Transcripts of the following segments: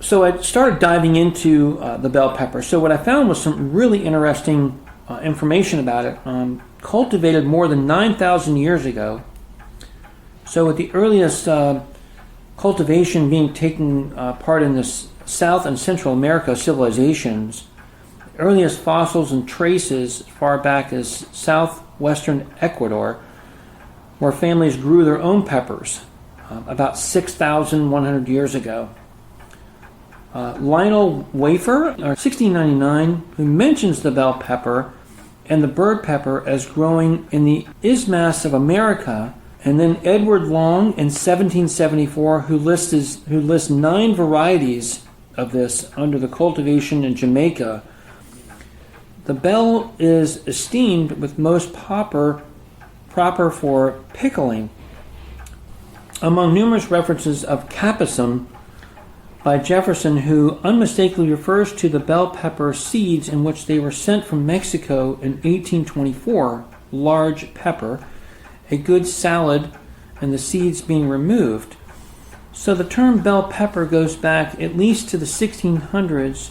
So I started diving into the bell pepper. So what I found was some really interesting information about it. Cultivated more than 9,000 years ago. So with the earliest cultivation being taken part in the South and Central America civilizations, the earliest fossils and traces as far back as southwestern Ecuador, where families grew their own peppers about 6,100 years ago. Lionel Wafer, 1699, who mentions the bell pepper and the bird pepper as growing in the Isthmus of America, and then Edward Long in 1774, who lists 9 varieties of this under the cultivation in Jamaica. The bell is esteemed with most proper for pickling. Among numerous references of capsicum by Jefferson, who unmistakably refers to the bell pepper seeds in which they were sent from Mexico in 1824, large pepper, a good salad, and the seeds being removed. So the term bell pepper goes back at least to the 1600s,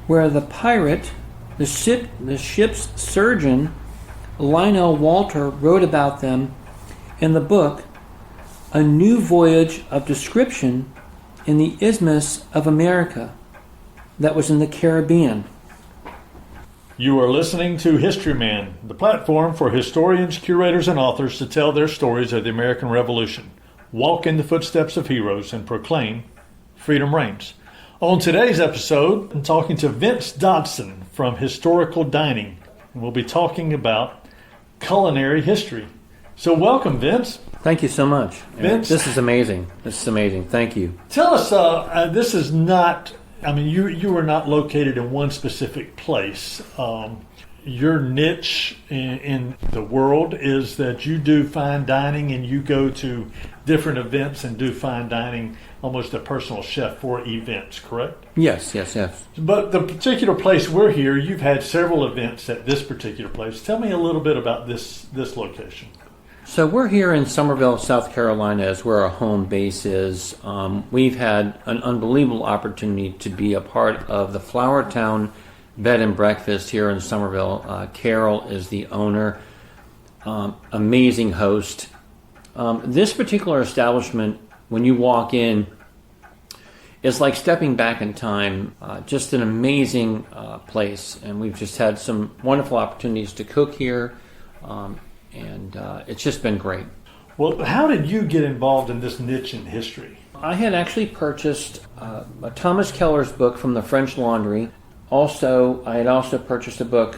where the pirate, the ship's surgeon, Lionel Walter, wrote about them in the book A New Voyage of Description in the Isthmus of America, that was in the Caribbean. You are listening to Historyman, the platform for historians, curators, and authors to tell their stories of the American Revolution, walk in the footsteps of heroes, and proclaim freedom reigns. On today's episode, I'm talking to Vince Dodson from Historical Dining. We'll be talking about culinary history. So welcome, Vince. Thank you so much. Vince, this is amazing. Thank you. Tell us, this is not, you are not located in one specific place. Your niche in the world is that you do fine dining and you go to different events and do fine dining, almost a personal chef for events, correct? Yes. But the particular place we're here, you've had several events at this particular place. Tell me a little bit about this location. So we're here in Summerville, South Carolina, is where our home base is. We've had an unbelievable opportunity to be a part of the Flower Town Bed and Breakfast here in Summerville. Carol is the owner, amazing host. This particular establishment, when you walk in, is like stepping back in time. Just an amazing place, and we've just had some wonderful opportunities to cook here. And it's just been great. Well, how did you get involved in this niche in history? I had actually purchased Thomas Keller's book from the French Laundry. I had also purchased a book,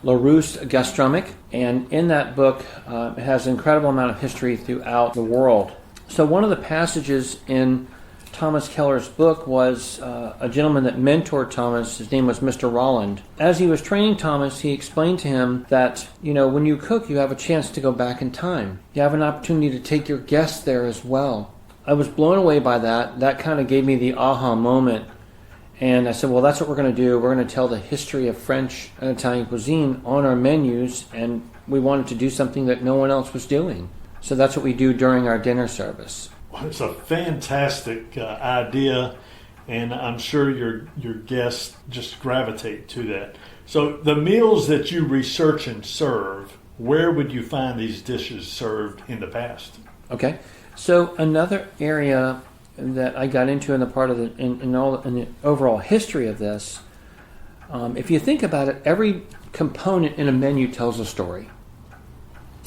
Larousse Gastronomique, and in that book it has an incredible amount of history throughout the world. So one of the passages in Thomas Keller's book was a gentleman that mentored Thomas. His name was Mr. Rolland. As he was training Thomas, he explained to him that, when you cook, you have a chance to go back in time. You have an opportunity to take your guests there as well. I was blown away by that. That kind of gave me the aha moment. And I said, well, that's what we're going to do. We're going to tell the history of French and Italian cuisine on our menus, and we wanted to do something that no one else was doing. So that's what we do during our dinner service. It's a fantastic idea, and I'm sure your guests just gravitate to that. So the meals that you research and serve, where would you find these dishes served in the past? Okay, so another area that I got into in the part of in the overall history of this, if you think about it, every component in a menu tells a story.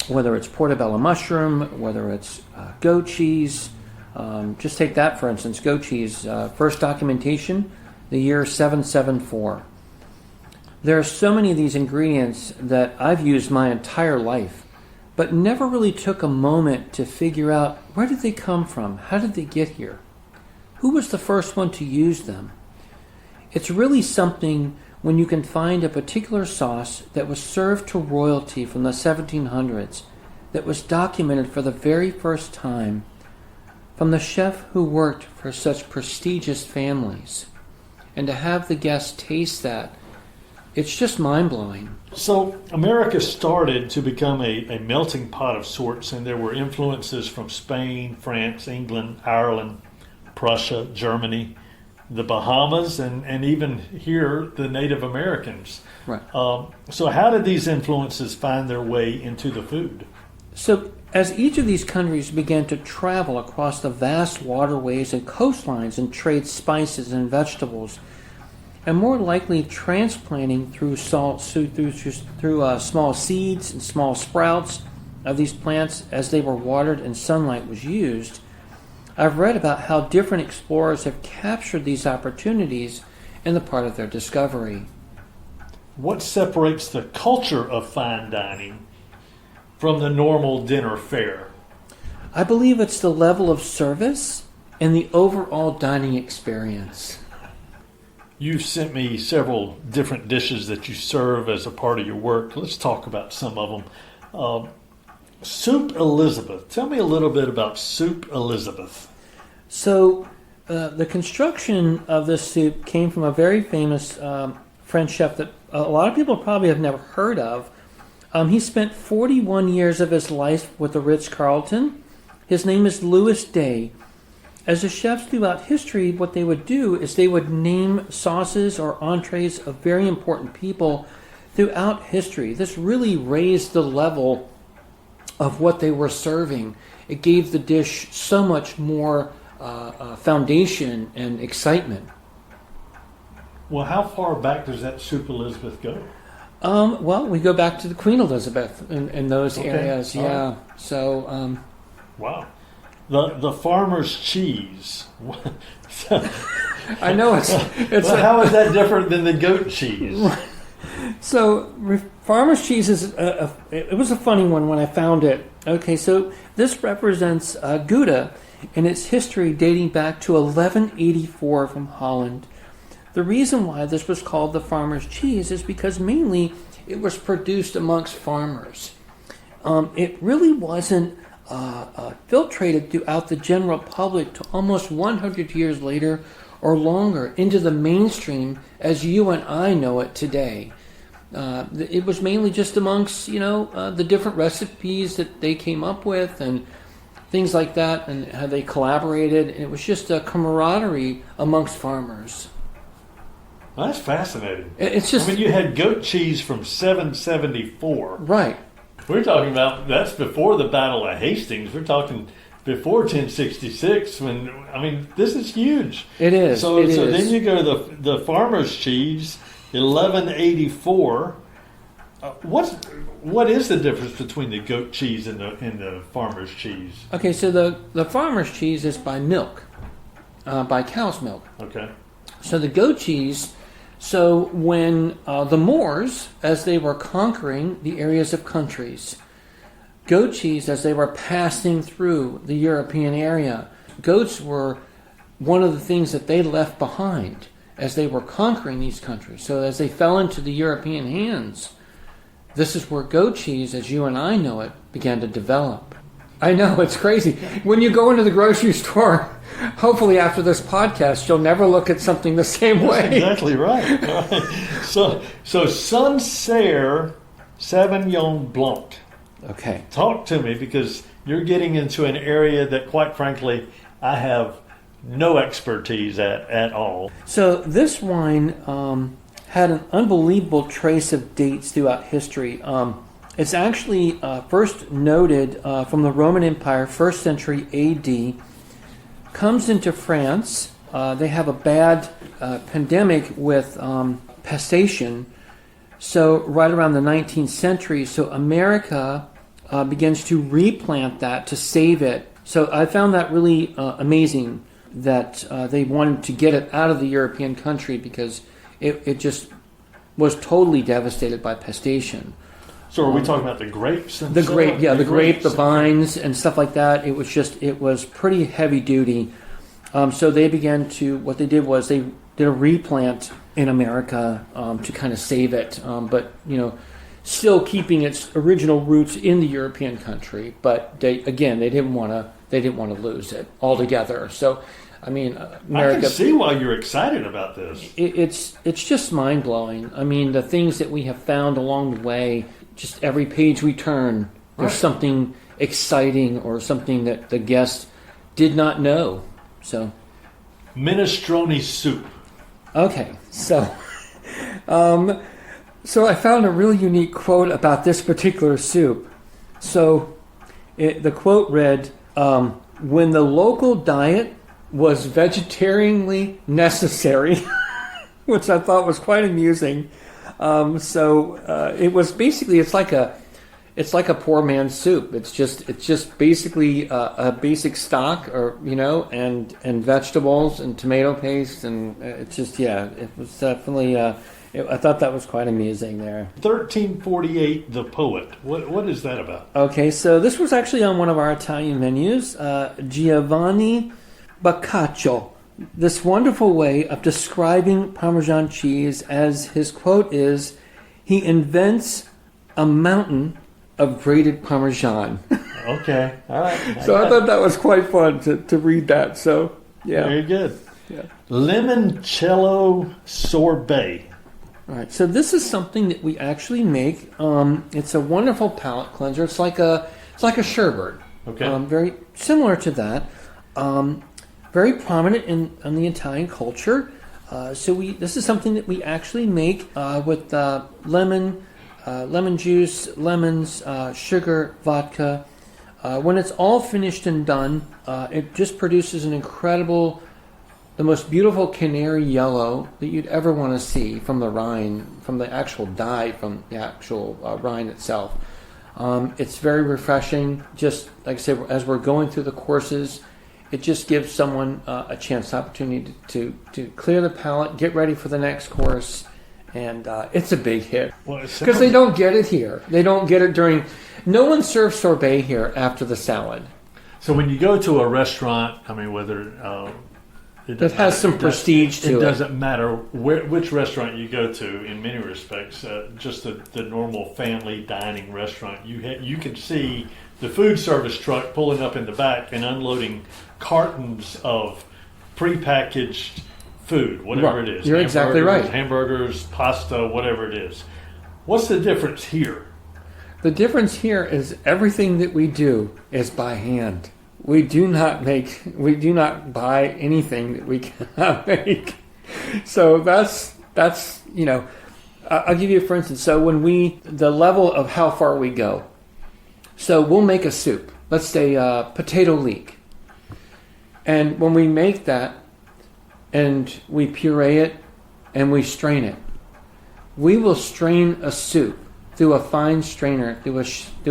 Whether it's portobello mushroom, whether it's goat cheese. Just take that, for instance, goat cheese. First documentation, the year 774. There are so many of these ingredients that I've used my entire life, but never really took a moment to figure out, where did they come from? How did they get here? Who was the first one to use them? It's really something when you can find a particular sauce that was served to royalty from the 1700s, that was documented for the very first time from the chef who worked for such prestigious families. And to have the guests taste that, it's just mind-blowing. So America started to become a melting pot of sorts, and there were influences from Spain, France, England, Ireland, Prussia, Germany, the Bahamas, and even here, the Native Americans. Right. So how did these influences find their way into the food? So as each of these countries began to travel across the vast waterways and coastlines and trade spices and vegetables, and more likely transplanting through small seeds and small sprouts of these plants as they were watered and sunlight was used, I've read about how different explorers have captured these opportunities in the part of their discovery. What separates the culture of fine dining from the normal dinner fare? I believe it's the level of service and the overall dining experience. You've sent me several different dishes that you serve as a part of your work. Let's talk about some of them. Soup Elizabeth. Tell me a little bit about Soup Elizabeth. So, the construction of this soup came from a very famous French chef that a lot of people probably have never heard of. He spent 41 years of his life with the Ritz-Carlton. His name is Louis Day. As the chefs throughout history, what they would do is they would name sauces or entrees of very important people throughout history. This really raised the level of what they were serving. It gave the dish so much more foundation and excitement. Well, how far back does that Soup Elizabeth go? Well, we go back to the Queen Elizabeth in those areas. All Yeah. right. So. Wow. The farmer's cheese. I know it's. Well, how is that different than the goat cheese? So farmer's cheese is it was a funny one when I found it. Okay, so this represents Gouda and its history dating back to 1184 from Holland. The reason why this was called the farmer's cheese is because mainly it was produced amongst farmers. It really wasn't filtrated throughout the general public to almost 100 years later or longer into the mainstream as you and I know it today. It was mainly just amongst, the different recipes that they came up with and things like that, and how they collaborated. And it was just a camaraderie amongst farmers. That's fascinating. It's just, you had goat cheese from 774. Right. We're talking about, that's before the Battle of Hastings. We're talking before 1066. This is huge. It is. So then you go to the farmer's cheese, 1184. What is the difference between the goat cheese and the farmer's cheese? Okay, so the farmer's cheese is by milk, by cow's milk. Okay. So the goat cheese, so when the Moors, as they were conquering the areas of countries, goat cheese, as they were passing through the European area, goats were one of the things that they left behind as they were conquering these countries. So as they fell into the European hands, this is where goat cheese, as you and I know it, began to develop. I know, it's crazy. When you go into the grocery store, hopefully after this podcast, you'll never look at something the same way. That's exactly right. So Sancerre Sauvignon Blanc. Okay. Talk to me, because you're getting into an area that, quite frankly, I have no expertise at all. So this wine had an unbelievable trace of dates throughout history. It's actually first noted from the Roman Empire, 1st century A.D., comes into France. They have a bad pandemic with pestation. So right around the 19th century, so America begins to replant that to save it. So I found that really amazing that they wanted to get it out of the European country because it just was totally devastated by pestation. So are we talking about the grapes? The grape, yeah, the grape, the vines, and stuff like that. It was pretty heavy duty. So they began to, what they did was they did a replant in America to kind of save it, but still keeping its original roots in the European country. But they didn't want to lose it altogether. So, America. I can see why you're excited about this. It's just mind blowing. The things that we have found along the way. Just every page we turn, there's something exciting or something that the guest did not know. So, Minestrone soup. Okay, so I found a really unique quote about this particular soup. So the quote read, when the local diet was vegetarianly necessary, which I thought was quite amusing. It was basically, it's like a poor man's soup. It's just basically a basic stock, or and vegetables and tomato paste, and it's just it was definitely. I thought that was quite amusing there. 1348, the poet. What is that about? Okay, so this was actually on one of our Italian menus, Giovanni Boccaccio. This wonderful way of describing Parmesan cheese, as his quote is, he invents a mountain of grated Parmesan. Okay, all right. So I thought that was quite fun to read that. So, yeah. Very good. Yeah. Limoncello sorbet. All right, so this is something that we actually make. It's a wonderful palate cleanser. It's like a sherbet. Okay. Very similar to that. Very prominent in the Italian culture. This is something that we actually make with lemon juice, lemons, sugar, vodka. When it's all finished and done, it just produces an incredible, the most beautiful canary yellow that you'd ever want to see from the rind, from the actual dye, from the actual rind itself. It's very refreshing. Just like I said, as we're going through the courses, it just gives someone a chance, opportunity to clear the palate, get ready for the next course, and it's a big hit. Because they don't get it here. They don't get it during... No one serves sorbet here after the salad. So when you go to a restaurant, I mean, whether... It has some prestige to it. It doesn't matter which restaurant you go to in many respects. Just the normal family dining restaurant, you can see the food service truck pulling up in the back and unloading cartons of prepackaged food, whatever it is. You're exactly right. Hamburgers, pasta, whatever it is. What's the difference here? The difference here is everything that we do is by hand. We do not buy anything that we cannot make. So that's I'll give you for instance. So the level of how far we go. So we'll make a soup. Let's say potato leek. And when we make that and we puree it and we strain it, we will strain a soup through a fine strainer, through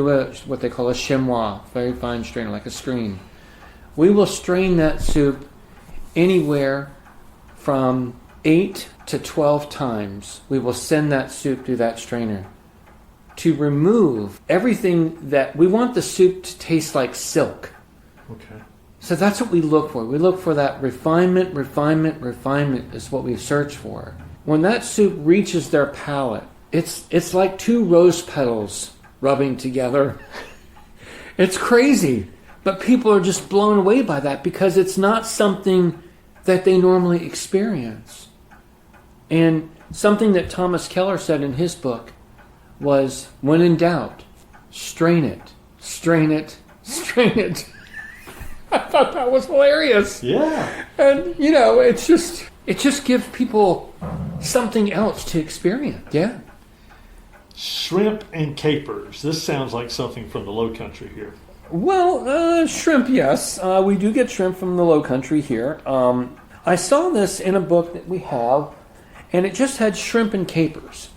a what they call a chamois, very fine strainer, like a screen. We will strain that soup anywhere from 8 to 12 times. We will send that soup through that strainer to remove everything that we want the soup to taste like silk. Okay. So that's what we look for. We look for that refinement is what we search for. When that soup reaches their palate, it's like two rose petals rubbing together. It's crazy, but people are just blown away by that because it's not something that they normally experience. And something that Thomas Keller said in his book was, when in doubt, strain it, strain it, strain it. I thought that was hilarious. Yeah. And, it just gives people something else to experience. Yeah. Shrimp and capers. This sounds like something from the Low Country here. Well, shrimp, yes. We do get shrimp from the Low Country here. I saw this in a book that we have, and it just had shrimp and capers.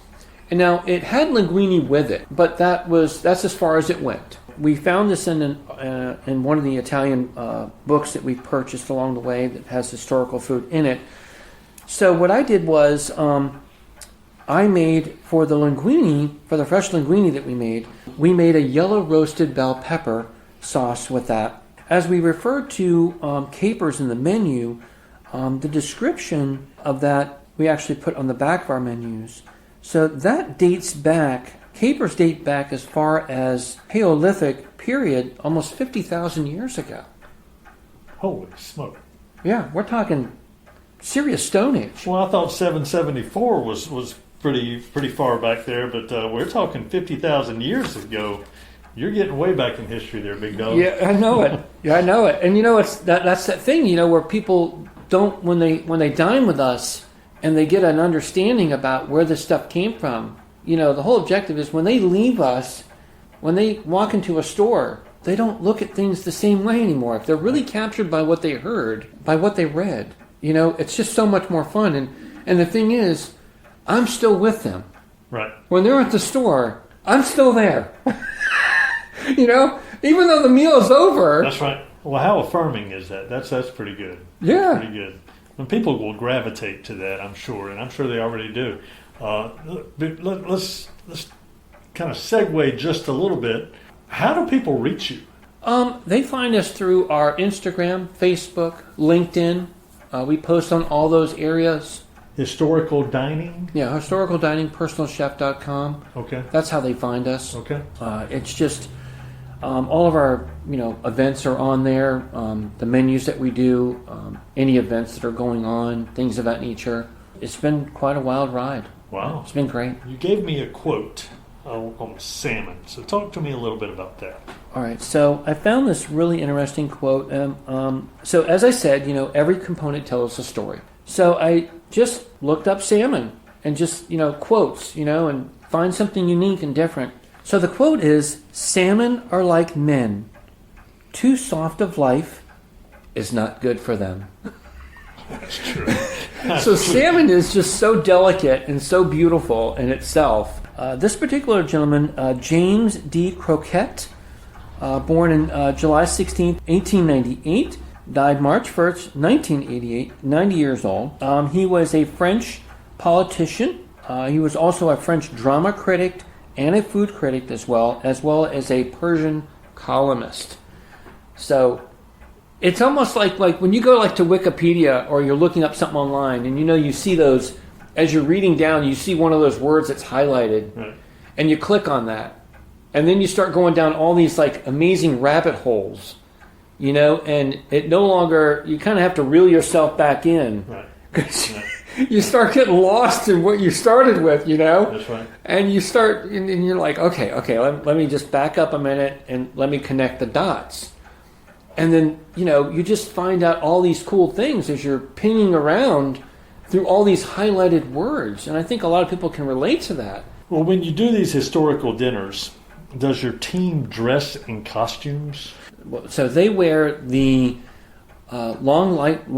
And now, it had linguine with it, but that's as far as it went. We found this in one of the Italian books that we purchased along the way that has historical food in it. So what I did was I made for the linguine, for the fresh linguine that we made a yellow roasted bell pepper sauce with that. As we referred to capers in the menu, the description of that we actually put on the back of our menus. So that capers date back as far as Paleolithic period, almost 50,000 years ago. Holy smoke. Yeah, we're talking serious Stone Age. Well, I thought 774 was pretty far back there, but we're talking 50,000 years ago. You're getting way back in history there, big dog. Yeah, I know it. Yeah, I know it. And it's that's that thing, where people don't when they dine with us and they get an understanding about where this stuff came from. The whole objective is when they leave us, when they walk into a store, they don't look at things the same way anymore. If they're really captured by what they heard, by what they read, it's just so much more fun. And the thing is, I'm still with them. Right. When they're at the store, I'm still there. Even though the meal is over. That's right. Well, how affirming is that? That's pretty good. Yeah. That's pretty good. And people will gravitate to that, I'm sure, and I'm sure they already do. Let's kind of segue just a little bit. How do people reach you? They find us through our Instagram, Facebook, LinkedIn. We post on all those areas. Historical dining? Yeah, historical dining, personalchef.com. Okay. That's how they find us. Okay. It's just all of our events are on there. The menus that we do, any events that are going on, things of that nature. It's been quite a wild ride. Wow. It's been great. You gave me a quote on salmon, so talk to me a little bit about that. All right, so I found this really interesting quote. So as I said, every component tells a story. So I just looked up salmon and just, quotes, and find something unique and different. So the quote is, "Salmon are like men. Too soft of life is not good for them." That's true. So salmon is just so delicate and so beautiful in itself. This particular gentleman, James D. Croquette, born in July 16th, 1898, died March 1st, 1988, 90 years old. He was a French politician. He was also a French drama critic and a food critic as well as a Persian columnist. So it's almost like when you go to Wikipedia or you're looking up something online and you see those, as you're reading down, you see one of those words that's highlighted, right, and you click on that. And then you start going down all these amazing rabbit holes, and it no longer, you kind of have to reel yourself back in. right, Because right. you start getting lost in what you started with, That's right. And you start, and you're like, okay, let me just back up a minute and let me connect the dots. And then, you just find out all these cool things as you're pinging around through all these highlighted words. And I think a lot of people can relate to that. Well, when you do these historical dinners, does your team dress in costumes? So they wear the long white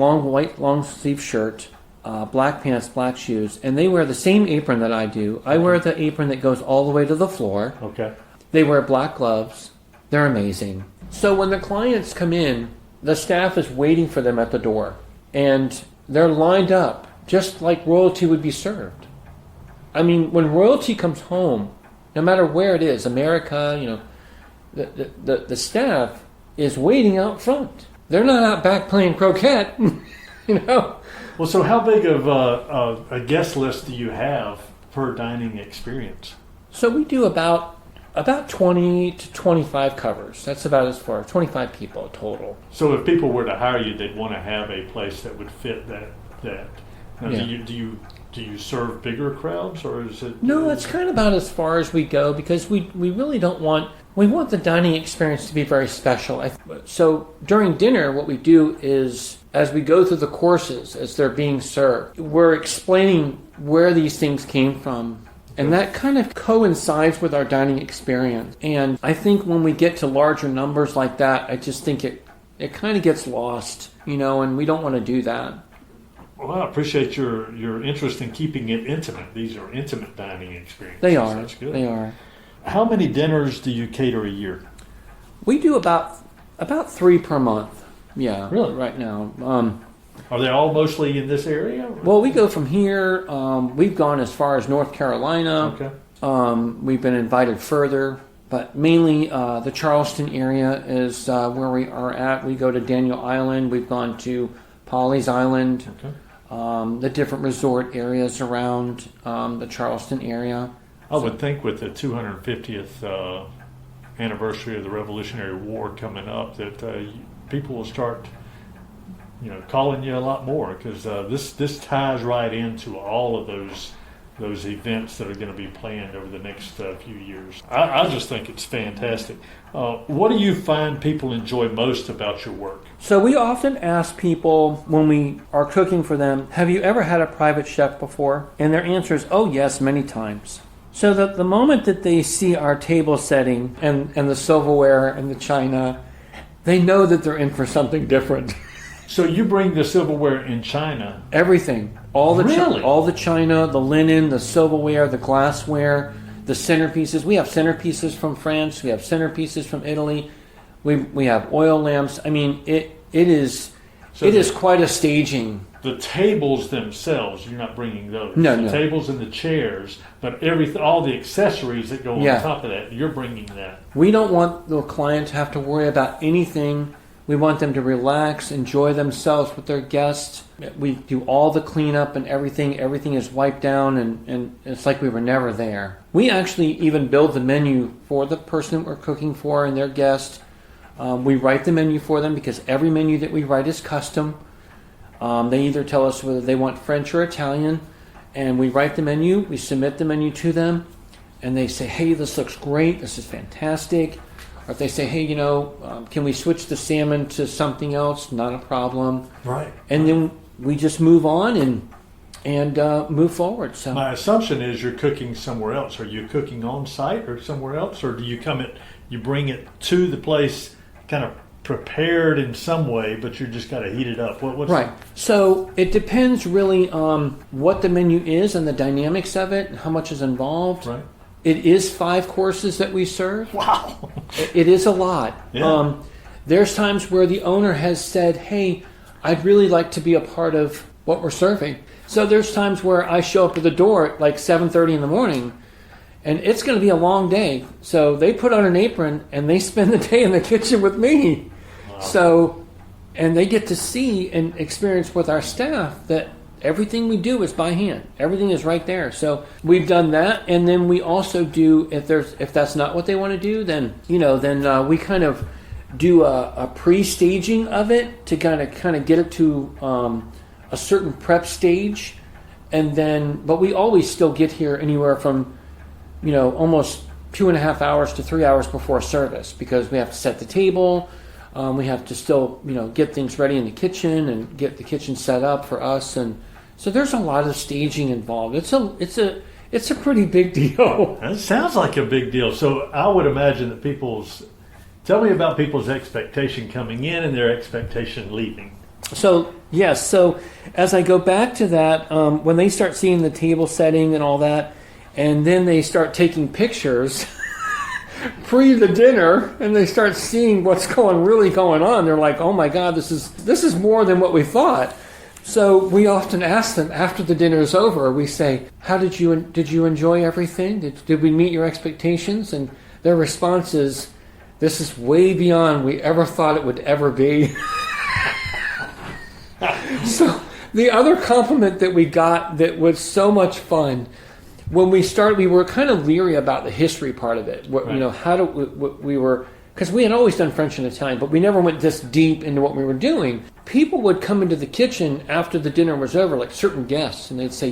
long sleeve shirt, black pants, black shoes, and they wear the same apron that I do. I wear the apron that goes all the way to the floor. Okay. They wear black gloves. They're amazing. So when the clients come in, the staff is waiting for them at the door, and they're lined up just like royalty would be served. I mean, when royalty comes home, no matter where it is, America, the staff is waiting out front. They're not out back playing croquet, Well, so how big of a guest list do you have per dining experience? So we do about 20 to 25 covers. That's about as far, 25 people total. So if people were to hire you, they'd want to have a place that would fit that. Now, Yeah. do you serve bigger crowds, or is it? No, it's kind of about as far as we go because we really don't want. We want the dining experience to be very special. So during dinner, what we do is, as we go through the courses, as they're being served, we're explaining where these things came from. And that kind of coincides with our dining experience. And I think when we get to larger numbers like that, I just think it kind of gets lost, and we don't want to do that. Well, I appreciate your interest in keeping it intimate. These are intimate dining experiences. They are. That's good. They are. How many dinners do you cater a year? We do about 3 per month. Yeah. Really? Right now. Are they all mostly in this area? Well, we go from here. We've gone as far as North Carolina. Okay. We've been invited further, but mainly the Charleston area is where we are at. We go to Daniel Island. We've gone to Pawleys Island. Okay. The different resort areas around the Charleston area. I would think with the 250th anniversary of the Revolutionary War coming up that people will start calling you a lot more because this ties right into all of those those events that are going to be planned over the next few years. I just think it's fantastic. What do you find people enjoy most about your work? So we often ask people when we are cooking for them, have you ever had a private chef before? And their answer is, oh yes, many times. So the moment that they see our table setting and the silverware and the china, they know that they're in for something different. So you bring the silverware in China? Everything. All the Really? all the china, the linen, the silverware, the glassware, the centerpieces. We have centerpieces from France. We have centerpieces from Italy. We have oil lamps. I mean, it is quite a staging. The tables themselves, you're not bringing those. No, the tables and the chairs, but all the accessories that go on Yeah. top of that, you're bringing that. We don't want the client to have to worry about anything. We want them to relax, enjoy themselves with their guests. We do all the cleanup and everything. Everything is wiped down, and it's like we were never there. We actually even build the menu for the person that we're cooking for and their guest. We write the menu for them because every menu that we write is custom. They either tell us whether they want French or Italian, and we write the menu, we submit the menu to them, and they say, hey, this looks great, this is fantastic. Or if they say, hey, can we switch the salmon to something else? Not a problem. Right. And then we just move on and move forward. So My assumption is you're cooking somewhere else. Are you cooking on site or somewhere else, or do you you bring it to the place kind of prepared in some way, but you just got to heat it up? What's right. So it depends really on what the menu is and the dynamics of it, and how much is involved. Right. It is 5 courses that we serve. Wow. It is a lot. Yeah. There's times where the owner has said, hey, I'd really like to be a part of what we're serving. So there's times where I show up at the door at like 7:30 in the morning, and it's going to be a long day. So they put on an apron and they spend the day in the kitchen with me. Wow. So, and they get to see and experience with our staff that everything we do is by hand. Everything is right there. So we've done that, and then we also do, if that's not what they want to do, then we kind of do a pre-staging of it to kind of get it to a certain prep stage, and then but we always still get here anywhere from almost 2.5 hours to 3 hours before service, because we have to set the table. We have to still, get things ready in the kitchen and get the kitchen set up for us, and so there's a lot of staging involved. It's a pretty big deal. That sounds like a big deal. So I would imagine that tell me about people's expectation coming in and their expectation leaving. So yes, so as I go back to that, when they start seeing the table setting and all that, and then they start taking pictures. Pre the dinner, and they start seeing what's really going on. They're like, "Oh my God, this is more than what we thought." So we often ask them after the dinner is over. We say, "How did you enjoy everything? Did we meet your expectations?" And their response is, "This is way beyond we ever thought it would ever be." So the other compliment that we got that was so much fun. When we started, we were kind of leery about the history part of it. Right. We were, because we had always done French and Italian, but we never went this deep into what we were doing. People would come into the kitchen after the dinner was over, like certain guests, and they'd say,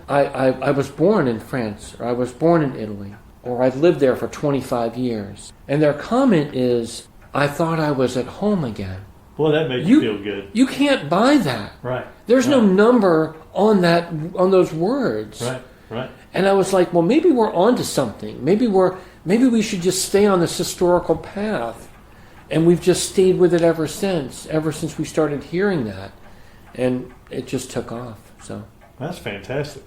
I was born in France, or I was born in Italy, or I've lived there for 25 years. And their comment is, I thought I was at home again. Well, that makes you feel good. You can't buy that. Right. There's no number on those words. Right. Right. And I was like, well, maybe we're onto something. Maybe we should just stay on this historical path. And we've just stayed with it ever since we started hearing that. And it just took off. So that's fantastic.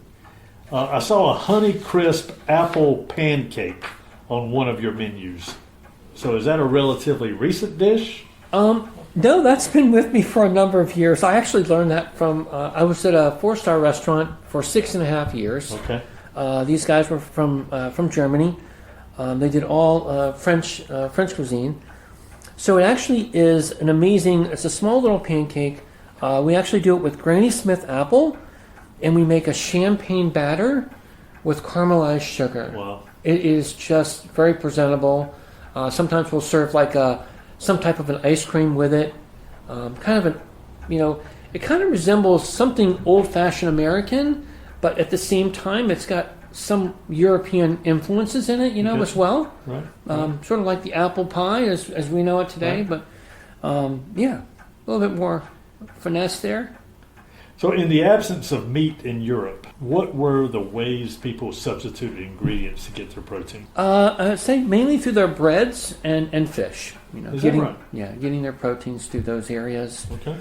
I saw a Honeycrisp apple pancake on one of your menus. So is that a relatively recent dish? No, that's been with me for a number of years. I actually learned that from, I was at a 4-star restaurant for 6.5 years. Okay. These guys were from Germany. They did all French cuisine. So it actually is it's a small little pancake. We actually do it with Granny Smith apple, and we make a champagne batter with caramelized sugar. Wow. It is just very presentable. Sometimes we'll serve like some type of an ice cream with it. It kind of resembles something old-fashioned American, but at the same time, it's got some European influences in it, as well. Right. Sort of like the apple pie as we know it today, Right. but a little bit more finesse there. So in the absence of meat in Europe, what were the ways people substituted ingredients to get their protein? I'd say mainly through their breads and fish. Is that right? Yeah, getting their proteins through those areas. Okay.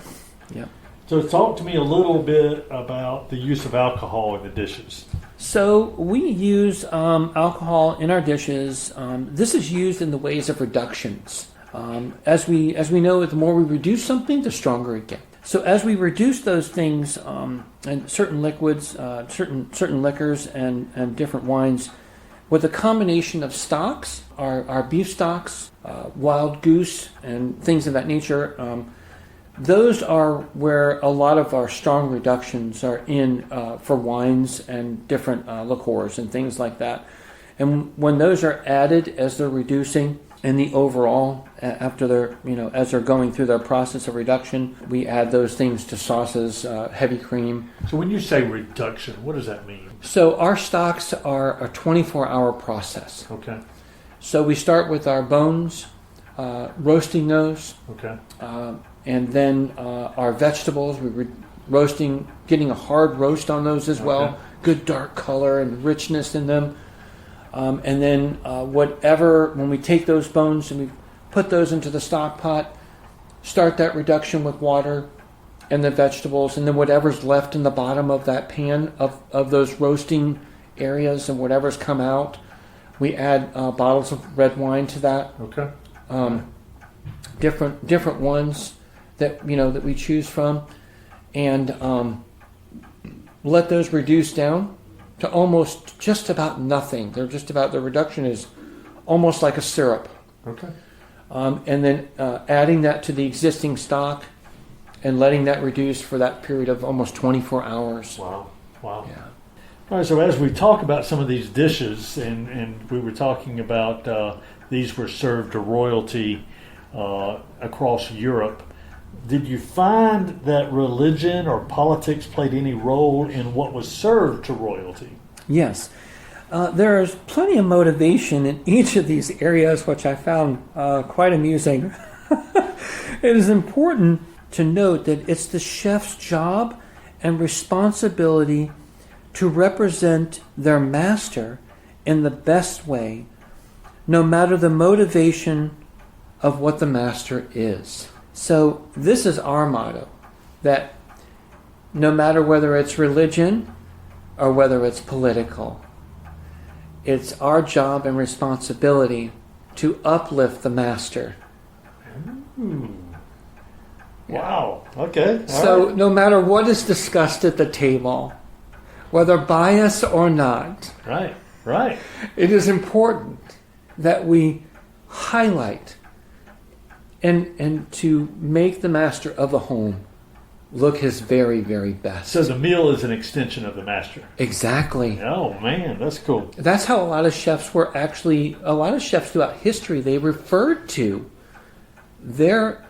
Yeah. So talk to me a little bit about the use of alcohol in the dishes. So we use alcohol in our dishes. This is used in the ways of reductions. As we know, the more we reduce something, the stronger it gets. So as we reduce those things, and certain liquids, certain liquors, and different wines, with a combination of stocks, our beef stocks, wild goose, and things of that nature, those are where a lot of our strong reductions are in for wines and different liqueurs and things like that. And when those are added as they're reducing, in the overall, after they're, as they're going through their process of reduction, we add those things to sauces, heavy cream. So when you say reduction, what does that mean? So our stocks are a 24-hour process. Okay. So we start with our bones, roasting those, Okay. and then our vegetables, roasting, getting a hard roast on those as well. Okay. Good dark color and richness in them. And then when we take those bones and we put those into the stock pot, start that reduction with water and the vegetables, and then whatever's left in the bottom of that pan of those roasting areas and whatever's come out, we add bottles of red wine to that. Okay. Different ones that that we choose from, and let those reduce down to almost just about nothing. The reduction is almost like a syrup. Okay. And then adding that to the existing stock and letting that reduce for that period of almost 24 hours. Wow. Yeah. All right, so as we talk about some of these dishes, and we were talking about these were served to royalty across Europe, did you find that religion or politics played any role in what was served to royalty? Yes. There is plenty of motivation in each of these areas, which I found quite amusing. It is important to note that it's the chef's job and responsibility to represent their master in the best way, no matter the motivation of what the master is. So this is our motto, that no matter whether it's religion or whether it's political, it's our job and responsibility to uplift the master. Wow. Okay. So All right. no matter what is discussed at the table, whether bias or not, Right. it is important that we highlight and to make the master of the home look his very, very best. So the meal is an extension of the master. Exactly. Oh man, that's cool. That's how a lot of chefs throughout history, they referred to their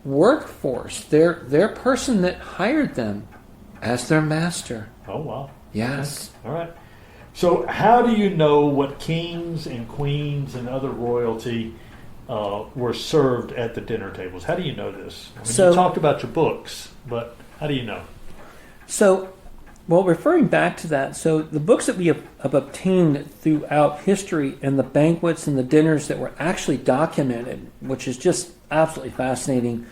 workforce, their person that hired them as their master. Oh wow. Yes. Okay. All right. So how do you know what kings and queens and other royalty were served at the dinner tables? How do you know this? I mean, you talked about your books, but how do you know? So, well, referring back to that, so the books that we have obtained throughout history and the banquets and the dinners that were actually documented, which is just absolutely fascinating,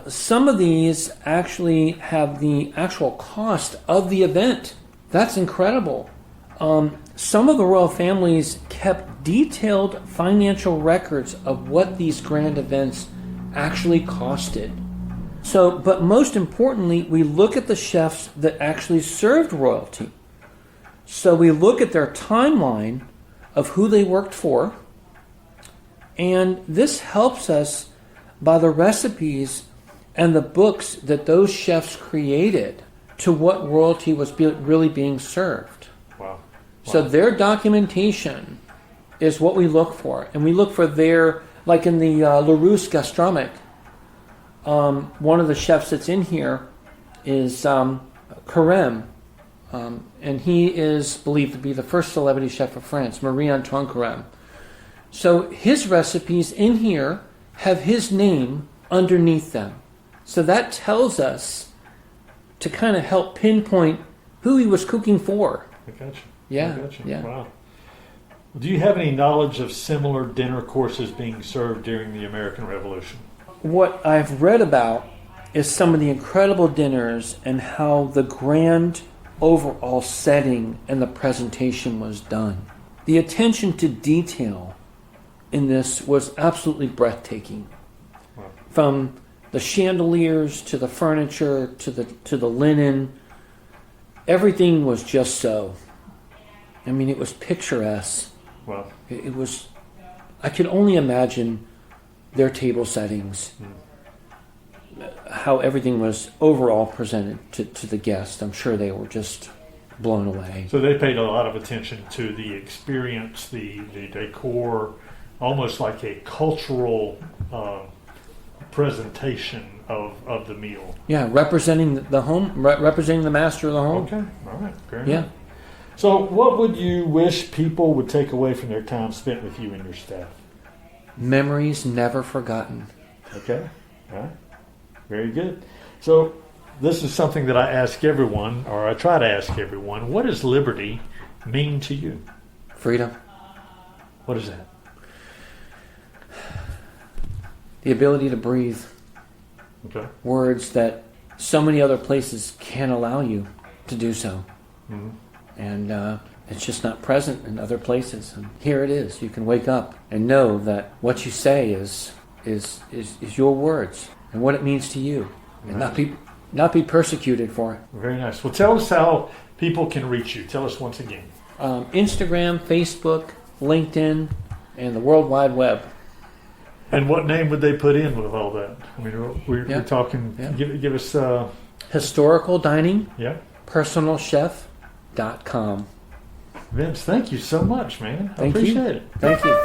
some of these actually have the actual cost of the event. That's incredible. Some of the royal families kept detailed financial records of what these grand events actually costed. So, but most importantly, we look at the chefs that actually served royalty. So we look at their timeline of who they worked for, and this helps us by the recipes and the books that those chefs created to what royalty was really being served. Wow. So their documentation is what we look for. And we look for their, like in the Larousse Gastronomique, one of the chefs that's in here is Carême, and he is believed to be the first celebrity chef of France, Marie-Antoine Carême. So his recipes in here have his name underneath them. So that tells us to kind of help pinpoint who he was cooking for. I got you. Yeah, I got you. yeah. Wow. Do you have any knowledge of similar dinner courses being served during the American Revolution? What I've read about is some of the incredible dinners and how the grand overall setting and the presentation was done. The attention to detail in this was absolutely breathtaking. Wow. From the chandeliers to the furniture to the linen, everything was just so. I mean, it was picturesque. Wow. It was. I could only imagine their table settings, how everything was overall presented to the guest. I'm sure they were just blown away. So they paid a lot of attention to the experience, the decor, almost like a cultural presentation of the meal. Yeah, representing the home, representing the master of the home. Okay, all right, fair Yeah. enough. So what would you wish people would take away from their time spent with you and your staff? Memories never forgotten. Okay, all right, very good. So this is something that I ask everyone, or I try to ask everyone, what does liberty mean to you? Freedom. What is that? The ability to breathe. Okay. Words that so many other places can't allow you to do so. Mm-hmm. And it's just not present in other places. And here it is. You can wake up and know that what you say is your words and what it means to you, and not be persecuted for it. Very nice. Well, tell us how people can reach you. Tell us once again. Instagram, Facebook, LinkedIn, and the World Wide Web. And what name would they put in with all that? I mean, we're talking. Yeah. Give us. Historical Dining, Yeah. personalchef.com. Vince, thank you so much, man. I Thank you. appreciate it. Thank you.